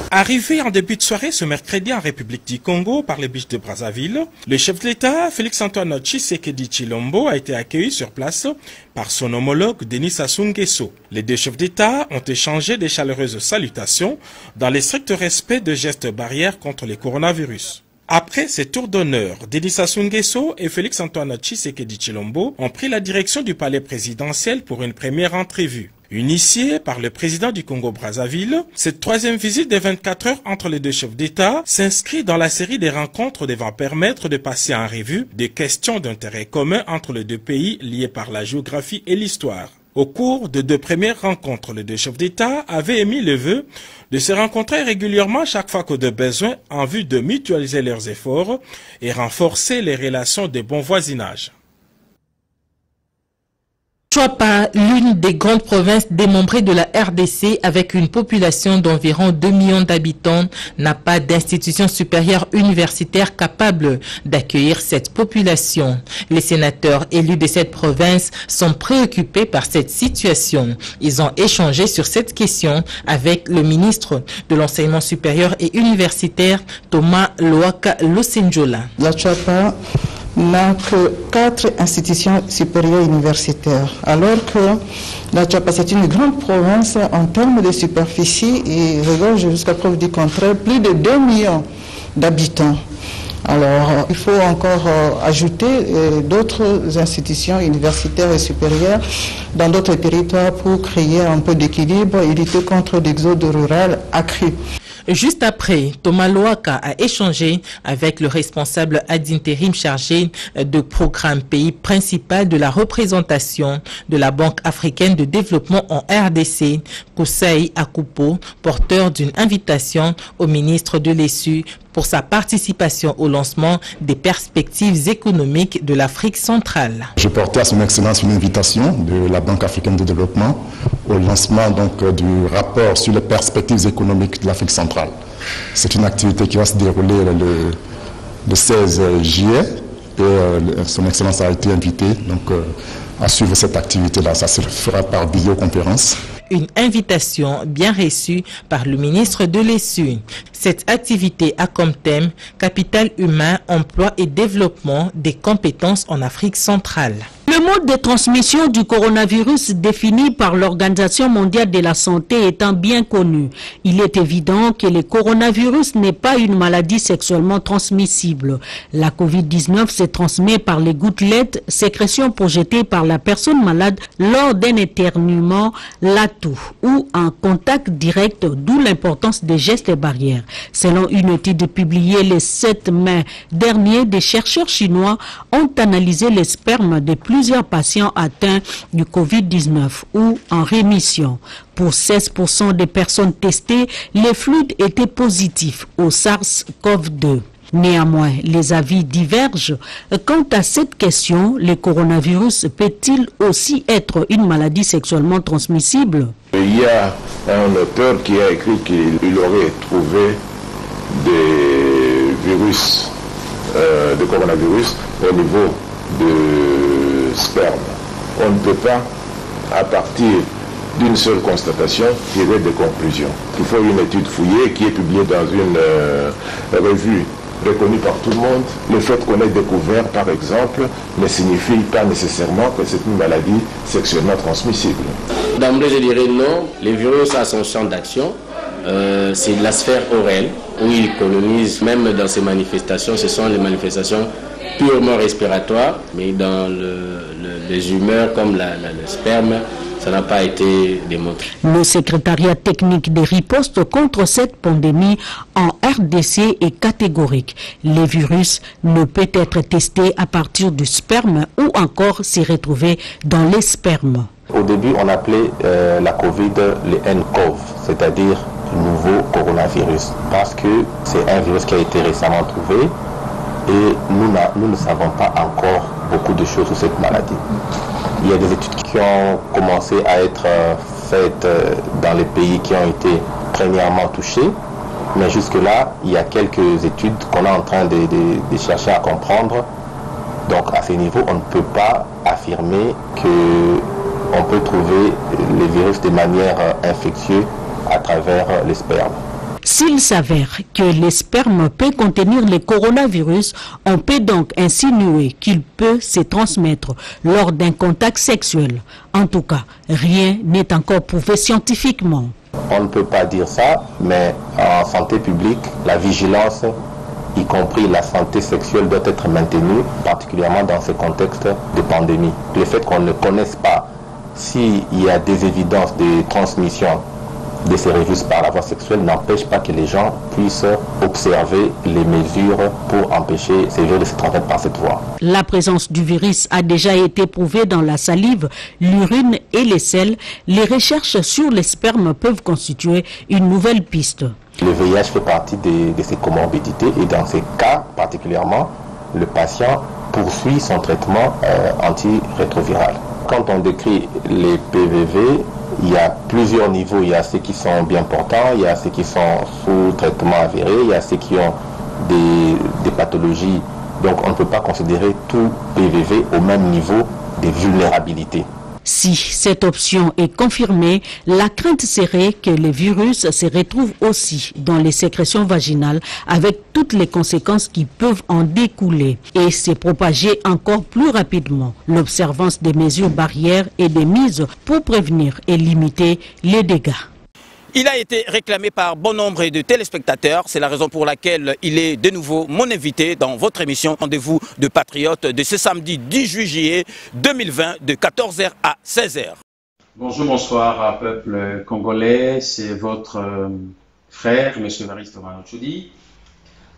Arrivé en début de soirée ce mercredi en République du Congo par les biches de Brazzaville, le chef de l'État, Félix-Antoine Tshisekedi Tshilombo, a été accueilli sur place par son homologue Denis Sassou Nguesso. Les deux chefs d'État ont échangé des chaleureuses salutations dans le strict respect de gestes barrières contre le coronavirus. Après ces tours d'honneur, Denis Sassou Nguesso et Félix-Antoine Tshisekedi Tshilombo ont pris la direction du palais présidentiel pour une première entrevue. Initiée par le président du Congo-Brazzaville, cette troisième visite de 24 heures entre les deux chefs d'État s'inscrit dans la série des rencontres devant permettre de passer en revue des questions d'intérêt commun entre les deux pays liées par la géographie et l'histoire. Au cours de deux premières rencontres, les deux chefs d'État avaient émis le vœu de se rencontrer régulièrement chaque fois que de besoin en vue de mutualiser leurs efforts et renforcer les relations de bon voisinage. Chouapa, l'une des grandes provinces démembrées de la RDC avec une population d'environ 2 millions d'habitants, n'a pas d'institution supérieure universitaire capable d'accueillir cette population. Les sénateurs élus de cette province sont préoccupés par cette situation. Ils ont échangé sur cette question avec le ministre de l'Enseignement supérieur et universitaire, Thomas Loaka Losenjola. La Chouapa n'a que 4 institutions supérieures universitaires, alors que la Chouapa c'est une grande province en termes de superficie et regorge jusqu'à preuve du contraire plus de 2 millions d'habitants. Alors il faut encore ajouter d'autres institutions universitaires et supérieures dans d'autres territoires pour créer un peu d'équilibre et lutter contre l'exode rural accru. Juste après, Thomas Loaka a échangé avec le responsable ad intérim chargé de programme pays principal de la représentation de la Banque africaine de développement en RDC, Koussaï Akupo, porteur d'une invitation au ministre de l'ESU pour sa participation au lancement des perspectives économiques de l'Afrique centrale. Je portais à son Excellence une invitation de la Banque africaine de développement au lancement du rapport sur les perspectives économiques de l'Afrique centrale. C'est une activité qui va se dérouler le 16 juillet et son Excellence a été invité à suivre cette activité-là. Ça se fera par vidéoconférence. Une invitation bien reçue par le ministre de l'ESU. Cette activité a comme thème « Capital humain, emploi et développement des compétences en Afrique centrale ». Le mode de transmission du coronavirus défini par l'Organisation mondiale de la santé étant bien connu, il est évident que le coronavirus n'est pas une maladie sexuellement transmissible. La COVID-19 se transmet par les gouttelettes, sécrétions projetées par la personne malade lors d'un éternuement, l'atout ou en contact direct, d'où l'importance des gestes barrières. Selon une étude publiée le 7 mai dernier, des chercheurs chinois ont analysé les spermes de plusieurs patients atteints du Covid-19 ou en rémission. Pour 16% des personnes testées, les fluides étaient positifs au SARS-CoV-2. Néanmoins, les avis divergent. Quant à cette question, le coronavirus peut-il aussi être une maladie sexuellement transmissible? Il y a un auteur qui a écrit qu'il aurait trouvé des virus, de coronavirus au niveau de sperme. On ne peut pas, à partir d'une seule constatation, tirer des conclusions. Il faut une étude fouillée qui est publiée dans une revue reconnue par tout le monde. Le fait qu'on ait découvert, par exemple, ne signifie pas nécessairement que c'est une maladie sexuellement transmissible. D'emblée, je dirais non. Les virus à son champ d'action, c'est la sphère orale, où il colonise, même dans ces manifestations, ce sont les manifestations purement respiratoires, mais dans les humeurs comme le sperme, ça n'a pas été démontré. Le secrétariat technique des ripostes contre cette pandémie en RDC est catégorique. Les virus ne peuvent être testés à partir du sperme ou encore s'y retrouver dans les spermes. Au début, on appelait la Covid le nCoV, c'est-à-dire le nouveau coronavirus, parce que c'est un virus qui a été récemment trouvé et nous ne savons pas encore beaucoup de choses sur cette maladie. Il y a des études qui ont commencé à être faites dans les pays qui ont été premièrement touchés, mais jusque-là, il y a quelques études qu'on est en train de chercher à comprendre. Donc à ce niveau, on ne peut pas affirmer qu'on peut trouver les virus de manière infectieuse à travers les spermes. S'il s'avère que les spermes peuvent contenir le coronavirus, on peut donc insinuer qu'il peut se transmettre lors d'un contact sexuel. En tout cas, rien n'est encore prouvé scientifiquement. On ne peut pas dire ça, mais en santé publique, la vigilance, y compris la santé sexuelle, doit être maintenue, particulièrement dans ce contexte de pandémie. Le fait qu'on ne connaisse pas s'il y a des évidences de transmission de ces virus par la voie sexuelle n'empêche pas que les gens puissent observer les mesures pour empêcher ces virus de se transmettre par cette voie. La présence du virus a déjà été prouvée dans la salive, l'urine et les selles. Les recherches sur les spermes peuvent constituer une nouvelle piste. Le VIH fait partie de ces comorbidités et dans ces cas particulièrement, le patient poursuit son traitement antirétroviral. Quand on décrit les PVV, il y a plusieurs niveaux. Il y a ceux qui sont bien portants, il y a ceux qui sont sous traitement avéré, il y a ceux qui ont des pathologies. Donc on ne peut pas considérer tout PVV au même niveau de vulnérabilité. Si cette option est confirmée, la crainte serait que le virus se retrouve aussi dans les sécrétions vaginales avec toutes les conséquences qui peuvent en découler et se propager encore plus rapidement. L'observance des mesures barrières et des mises pour prévenir et limiter les dégâts. Il a été réclamé par bon nombre de téléspectateurs. C'est la raison pour laquelle il est de nouveau mon invité dans votre émission Rendez-vous de Patriotes de ce samedi 18 juillet 2020 de 14h à 16h. Bonjour, bonsoir peuple congolais. C'est votre frère, M. Évariste Omana Ochoudi.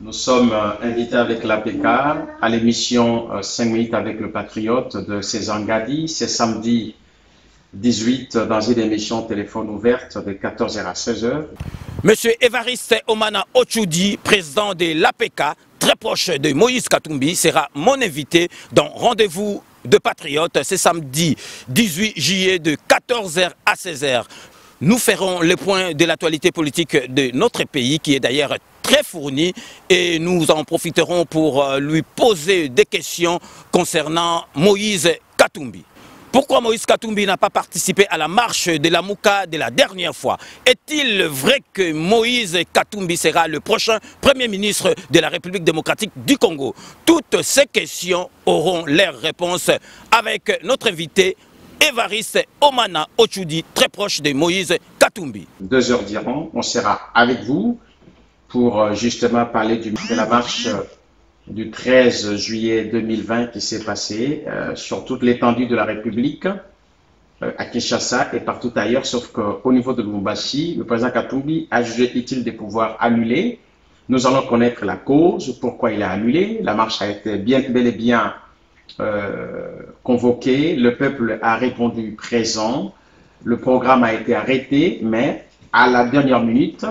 Nous sommes invités avec l'APK à l'émission 5 minutes avec le Patriote de César Ngadi. C'est samedi 18 dans une émission téléphone ouverte de 14h à 16h. Monsieur Évariste Omana Ochoudi, président de l'APK, très proche de Moïse Katumbi, sera mon invité dans Rendez-vous de Patriotes ce samedi 18 juillet de 14h à 16h. Nous ferons le point de l'actualité politique de notre pays qui est d'ailleurs très fourni et nous en profiterons pour lui poser des questions concernant Moïse Katumbi. Pourquoi Moïse Katumbi n'a pas participé à la marche de la Mouka de la dernière fois? Est-il vrai que Moïse Katumbi sera le prochain Premier ministre de la République démocratique du Congo? Toutes ces questions auront leurs réponses avec notre invité Évariste Omana Ochoudi, très proche de Moïse Katumbi. 2 heures diront, on sera avec vous pour justement parler de la marche du 13 juillet 2020 qui s'est passé sur toute l'étendue de la République, à Kinshasa et partout ailleurs, sauf qu'au niveau de Lubumbashi, le président Katumbi a jugé utile de pouvoir annuler. Nous allons connaître la cause, pourquoi il a annulé. La marche a été bel et bien convoquée, le peuple a répondu présent, le programme a été arrêté, mais à la dernière minute,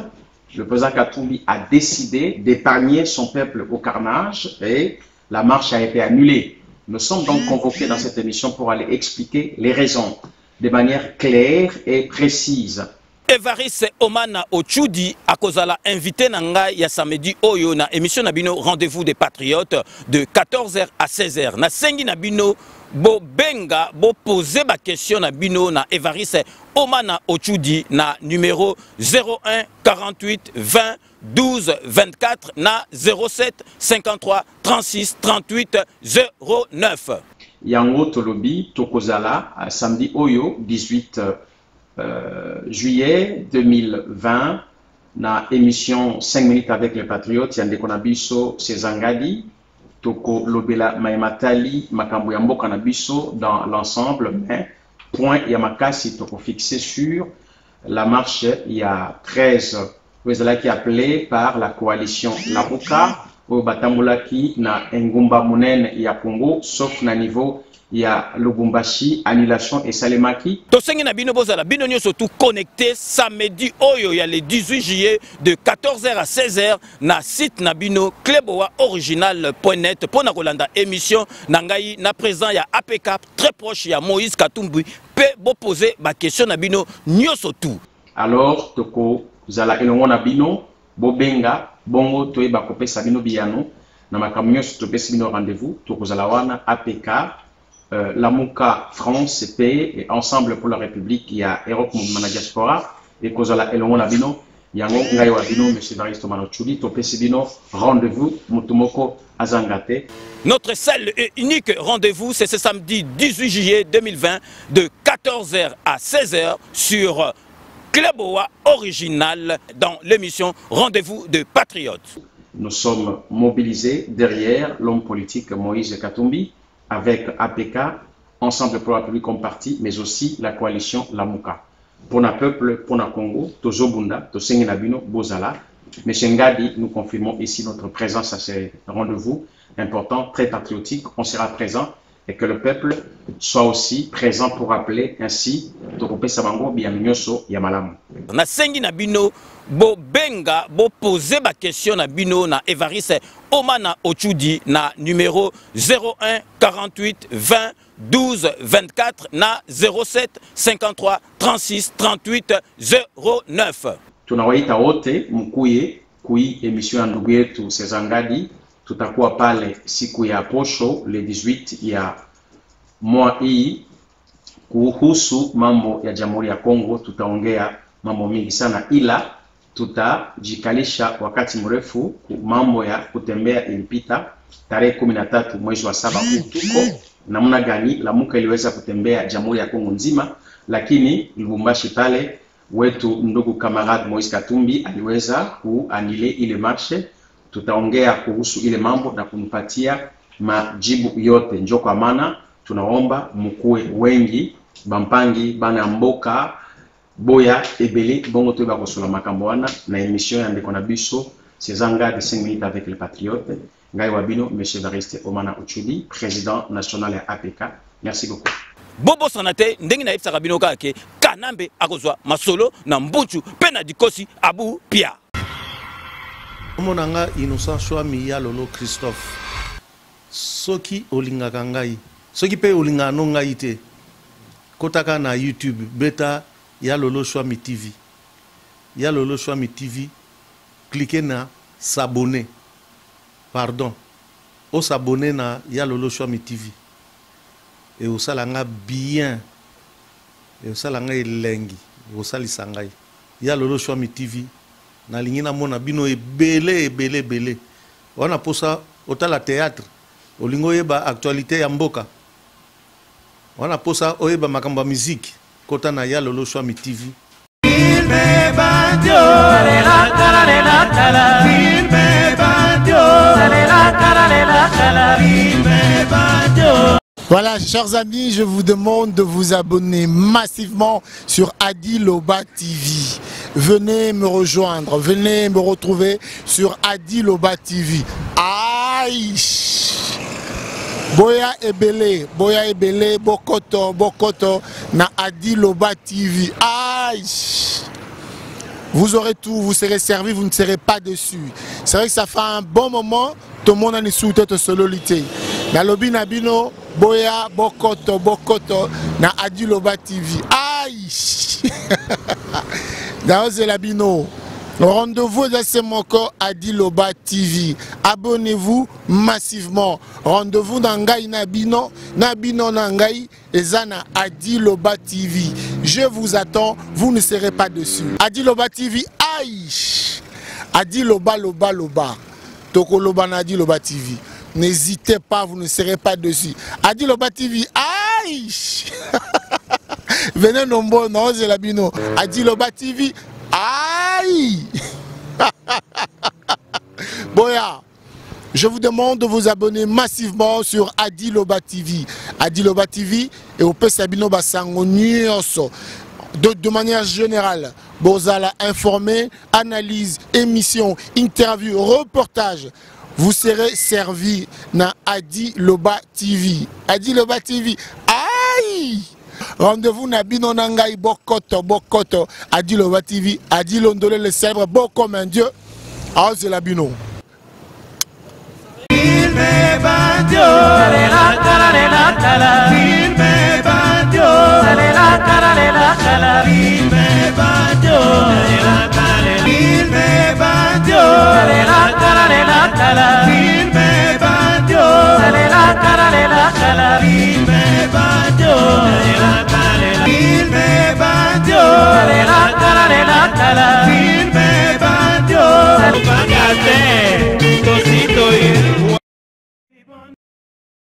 le président Katumbi a décidé d'épargner son peuple au carnage et la marche a été annulée. Nous sommes donc convoqués dans cette émission pour aller expliquer les raisons de manière claire et précise. Évariste Omana Ochoudi akozala invité nanga ya samedi oyo na émission Nabino Rendez-vous des Patriotes de 14h à 16h. Na sengi Nabino bo benga bo poser ba question Nabino na Évariste Omana Ochoudi na numéro 01 48 20 12 24 na 07 53 36 38 09. Yango Tolobi Tokozala samedi oyo 18 juillet 2020 na émission 5 minutes avec les Patriotes yande konabiso Sezangadi Toko Lobela Maimatali Makambo ya mboka na biso dans l'ensemble, mais point Yamakasi Toko fixé sur la marche il y a 13 qui est appelée par la coalition Lamuka au Batamulaki na Ngumba Munen ya Congo, sauf na niveau il y a Lubumbashi, annulation et Salemaki. Tosengi na bino bozala bino nyoso tout connecté samedi oyo ya le 18 juillet de 14h à 16h na site na bino Kleboa original.net pour na kolanda émission na ngai na présent ya APK très proche ya Moïse Katumbi pe bo poser ba question na bino nyoso tout. Alors toko zala elongo na bino bo benga bongo toyeba kopesa bino biyano na makambo nyoso topesa bino rendez-vous toko zala wana APK la Mouka France CP et Ensemble pour la République, il y a Europe Mouvement Diaspora et Kozala Elongo Nabino yango ngai wa bino monsieur Evariste Omana Ochoudi topesi bino rendez-vous mutumoko azangate. Notre seul et unique rendez-vous, c'est ce samedi 18 juillet 2020 de 14h à 16h sur Kleboa Original dans l'émission Rendez-vous de Patriotes. Nous sommes mobilisés derrière l'homme politique Moïse Katumbi avec APK, Ensemble pour la République comme parti, mais aussi la coalition Lamuka. Pour le peuple, pour le Congo, Tozobunda, Tosengenabino, Bozala. Monsieur Ngadi, nous confirmons ici notre présence à ces rendez-vous importants, très patriotiques. On sera présent et que le peuple soit aussi présent pour rappeler ainsi Tokope Sabango Biaminyoso Yamalamu. Na sengi na bino bo benga bo poser ba question na bino na Evariste Omana Ochoudi na numéro 01 48 20 12 24 na 07 53 36 38 09. Tunawaita wote mkuye kui emission ya ndugu yetu Sezangadi. Tutakuwa pale siku ya posho le 18 ya mwa hii kuhusu mambo ya Jamhuri ya Kongo. Tutaongea mambo mingi sana, ila tutajikalisha wakati mrefu mambo ya kutembea ilipita tarehe 13 mwezi wa 7 tuko namna gani Lamuka iliweza kutembea Jamhuri ya Kongo nzima, lakini Lubumbashi pale wetu ndugu kamarad Moïse Katumbi aliweza kuanile ile marche. Tutaongea kuhusu ile mambo na kumpatia majibu yote. Njoo kwa maana tunaomba mkuwe wengi bampangi bana mboka boya ebele bongo to ba kosola makambo wana na émission ya ndeko na biso Sezanga de 5 minutes avec les patriotes. Ngai wabino monsieur Evariste Omana Ochoudi, président national ya APK. Merci beaucoup. Bobo sanate ndengi na ipsa kabino kake Kanambe akozwa masolo na mbuchu pena dikosi abu pia. Monanga Innocent Chouami ya Lolo Christophe. Soki olinga kangai. Soki pe olinga no ngai te. Kotaka na YouTube beta ya Lolo Chouami TV. Ya Lolo Chouami TV. Cliquez na s'abonner. Pardon. O s'abonner na ya Lolo Chouami TV. Et au salanga bien. Et au salanga elengi. Au salisangai. Ya Lolo Chouami TV. Na lingina mona bino ebele. Wana posa otala théâtre. Olingo yeba actualité ya mboka. Wana posa oyeba makamba musique. Kota na ya Lolo Chouami TV. Voilà, chers amis, je vous demande de vous abonner massivement sur Adi Loba TV. Venez me rejoindre, venez me retrouver sur Adi Loba TV. Aïe! Boya Ebele, Bokoto, na Adi Loba TV. Aïe! Vous aurez tout, vous serez servi, vous ne serez pas déçus. C'est vrai que ça fait un bon moment, tout le monde a une sous-tête sololité. Na lobi nabino, Boya, Bokoto, na Adi Loba TV. Aïe! Dans Labino, rendez-vous dans ce moko Adi Loba TV. Abonnez-vous massivement. Rendez-vous dans Ngai Nabino Nangai et Zana Adi Loba TV. Je vous attends, vous ne serez pas dessus. Adi Loba TV, aïe! Adi Loba. Toko Loba na Adi Loba TV. N'hésitez pas, vous ne serez pas dessus. Adi Loba TV, aïe! Venez nombreux, non, c'est la bino. Adi Loba TV, aïe! Boya, je vous demande de vous abonner massivement sur Adi Loba TV. Adi Loba TV et au Pesabino Basango Nyonso. De manière générale, Bozala informé, analyse, émission, interview, reportage. Vous serez servi na Adi Loba TV. Adi Loba TV, aïe! Rendez-vous na bino nangai Bokoto, Adi Loba TV, Adi Londole le célèbre, beau comme un dieu. Ah, c'est la bino.